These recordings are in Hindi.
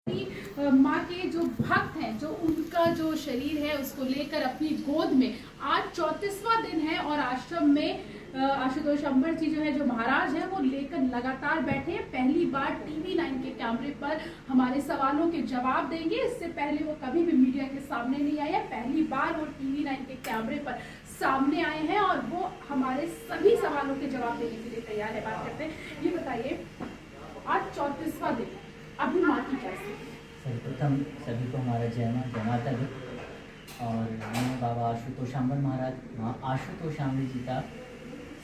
माँ के जो भक्त हैं, जो उनका जो शरीर है उसको लेकर अपनी गोद में आज 34वां दिन है और आश्रम में आशुतोष अंबर जी जो है, जो महाराज हैं, वो लेकर लगातार बैठे हैं। पहली बार TV9 के कैमरे पर हमारे सवालों के जवाब देंगे। इससे पहले वो कभी भी मीडिया के सामने नहीं आए हैं। पहली बार वो TV9 के कैमरे पर सामने आए हैं और वो हमारे सभी सवालों के जवाब देने के लिए तैयार है। बात करते हैं, ये बताइए, आज 34वां दिन, अभी माँ की क्या स्थिति? सर्वप्रथम सभी को हमारा जय माँ, जय माता दी। और मैं बाबा आशुतोष अंबर महाराज, माँ आशुतोष अंबर जी का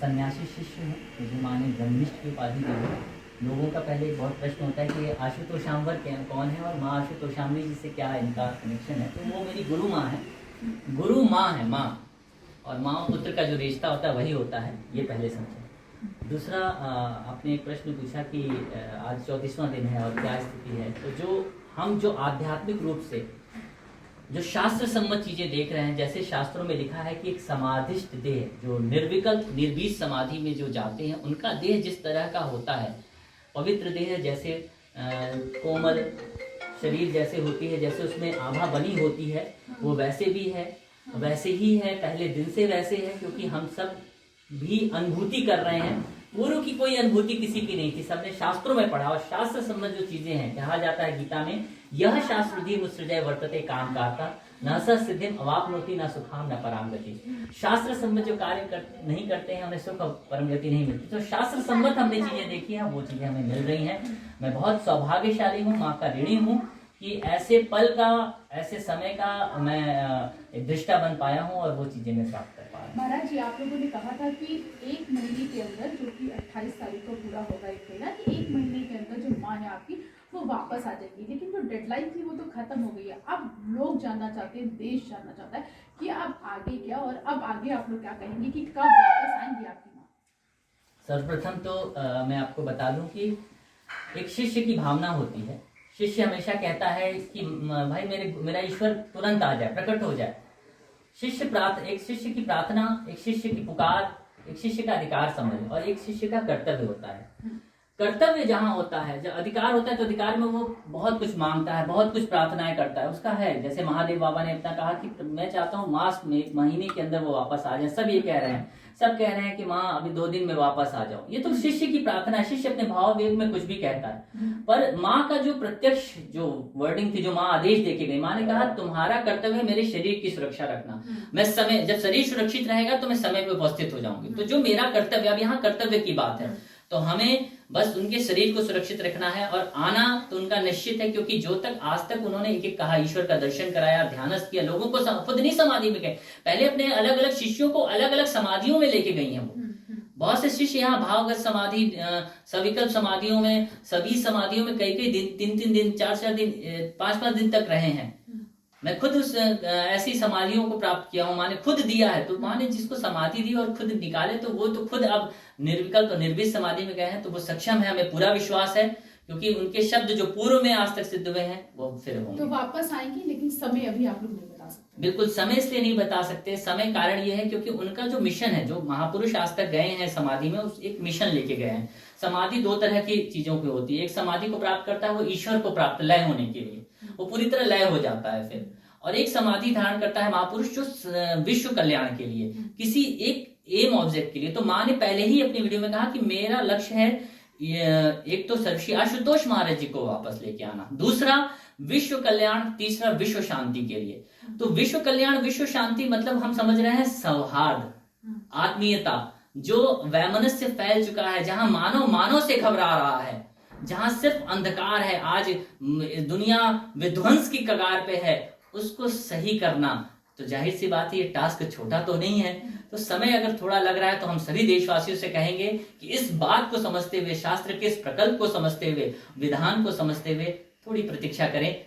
सन्यासी शिष्य हूँ। मुझे माँ ने ब्रह्मनिष्ठ की उपाधि दी है। लोगों का पहले एक बहुत प्रश्न होता है कि आशुतोष अंबर कौन है और माँ आशुतोष अंबर जी से क्या इनका कनेक्शन है। तो वो मेरी गुरु माँ है, गुरु माँ है माँ, और माँ पुत्र का जो रिश्ता होता है वही होता है, ये पहले समझे। दूसरा, आपने एक प्रश्न पूछा कि आज 34वां दिन है और क्या स्थिति है। तो हम जो आध्यात्मिक रूप से जो शास्त्र सम्मत चीजें देख रहे हैं, जैसे शास्त्रों में लिखा है कि एक समाधिष्ठ देह, जो निर्विकल्प निर्बीज समाधि में जो जाते हैं, उनका देह जिस तरह का होता है, पवित्र देह जैसे कोमल शरीर जैसे होती है, जैसे उसमें आभा बनी होती है, वो वैसे भी है, वैसे ही है, पहले दिन से वैसे है। क्योंकि हम सब भी अनुभूति कर रहे हैं। पूर्व की कोई अनुभूति किसी की नहीं थी, सबने शास्त्रों में पढ़ा। और शास्त्र संबंध जो चीजें हैं, कहा जाता है गीता में, यह शास्त्र विधि मुत्सृजय वर्तते काम करता, न स सिद्धिम अवाप्नोति न सुखाम न पराम गति। शास्त्र संबंध जो कार्य नहीं करते हैं, उन्हें सुख परम गति नहीं मिलती। तो शास्त्र संबंध हमने चीजें देखी हैं, वो चीजें हमें मिल रही हैं। मैं बहुत सौभाग्यशाली हूँ, माँ का ऋणी हूँ कि ऐसे पल का, ऐसे समय का मैं एक दृष्टा बन पाया हूँ और वो चीजें मैं प्राप्त कर पाया। महाराज जी, आप लोगों ने कहा था कि 1 महीने के अंदर, जो कि 28 तारीख को पूरा होगा एक महीना, कि 1 महीने के अंदर जो माँ है आपकी वो वापस आ जाएगी। लेकिन जो डेडलाइन थी वो तो खत्म हो गई है। अब लोग जानना चाहते हैं, देश जानना चाहता है कि अब आगे क्या, और अब आगे आप लोग क्या कहेंगे कि कब वापस आएंगी आपकी माँ? सर्वप्रथम तो मैं आपको बता दूं कि एक शिष्य की भावना होती है। शिष्य हमेशा कहता है कि भाई मेरा ईश्वर तुरंत आ जाए, प्रकट हो जाए। एक शिष्य की प्रार्थना, एक शिष्य की पुकार, एक शिष्य का अधिकार समझ, और एक शिष्य का कर्तव्य होता है। कर्तव्य जहाँ होता है, जब अधिकार होता है, तो अधिकार में वो बहुत कुछ मांगता है, बहुत कुछ प्रार्थनाएं करता है, उसका है। जैसे महादेव बाबा ने अपना कहा कि मैं चाहता हूँ मास में 1 महीने के अंदर वो वापस आ जाए। सब ये कह रहे हैं, सब कह रहे हैं कि माँ अभी 2 दिन में वापस आ जाओ। ये तो शिष्य की प्रार्थना है, शिष्य अपने भाव वेग में कुछ भी कहता है। पर माँ का जो प्रत्यक्ष जो वर्डिंग थी, जो माँ आदेश देके गई, माँ ने कहा तुम्हारा कर्तव्य है मेरे शरीर की सुरक्षा रखना। मैं समय, जब शरीर सुरक्षित रहेगा तो मैं समय पे उपस्थित हो जाऊंगी। तो जो मेरा कर्तव्य, अब यहाँ कर्तव्य की बात है, तो हमें बस उनके शरीर को सुरक्षित रखना है। और आना तो उनका निश्चित है, क्योंकि जो तक आज तक उन्होंने एक एक कहा, ईश्वर का दर्शन कराया, ध्यानस्थ किया, लोगों को खुद नहीं समाधि में गए, पहले अपने अलग अलग शिष्यों को अलग अलग समाधियों में लेके गई हैं वो। बहुत से शिष्य यहाँ भावगत समाधि, सविकल्प समाधियों में, सभी समाधियों में कई दिन, 3-3 दिन, 4-4 दिन, 5-5 दिन तक रहे हैं। मैं खुद उस ऐसी समाधियों को प्राप्त किया हूँ, माँ ने खुद दिया है। तो माँ ने जिसको समाधि दी और खुद निकाले, तो वो तो खुद अब निर्विकल्प और निर्विष समाधि में गए हैं, तो वो सक्षम है। हमें पूरा विश्वास है, क्योंकि उनके शब्द जो पूर्व में आज तक सिद्ध हुए हैं वो फिर होंगे। तो वापस आएंगी, लेकिन समय अभी आप लोग नहीं बता सकते। बिल्कुल समय इसलिए नहीं बता सकते। समय कारण ये है क्योंकि उनका जो मिशन है, जो महापुरुष आज तक गए हैं समाधि में, उस एक मिशन लेके गए हैं। समाधि 2 तरह की चीजों की होती है। एक समाधि को प्राप्त करता है वो ईश्वर को प्राप्त, लय होने के लिए, वो पूरी तरह लय हो जाता है फिर। और एक समाधि धारण करता है महापुरुष जो विश्व कल्याण के लिए, किसी एक एम ऑब्जेक्ट के लिए। तो माँ ने पहले ही अपनी वीडियो में कहा कि मेरा लक्ष्य है एक तो श्री आशुतोष महाराज जी को वापस लेके आना, दूसरा विश्व कल्याण, तीसरा विश्व शांति के लिए। तो विश्व कल्याण, विश्व शांति मतलब हम समझ रहे हैं सौहार्द, आत्मीयता, जो वैमनस्य फैल चुका है, जहां मानव से घबरा रहा है, जहां सिर्फ अंधकार है, आज दुनिया विध्वंस की कगार पे है, उसको सही करना। तो जाहिर सी बात है, ये टास्क छोटा तो नहीं है। तो समय अगर थोड़ा लग रहा है, तो हम सभी देशवासियों से कहेंगे कि इस बात को समझते हुए, शास्त्र के इस प्रकल्प को समझते हुए, विधान को समझते हुए थोड़ी प्रतीक्षा करें।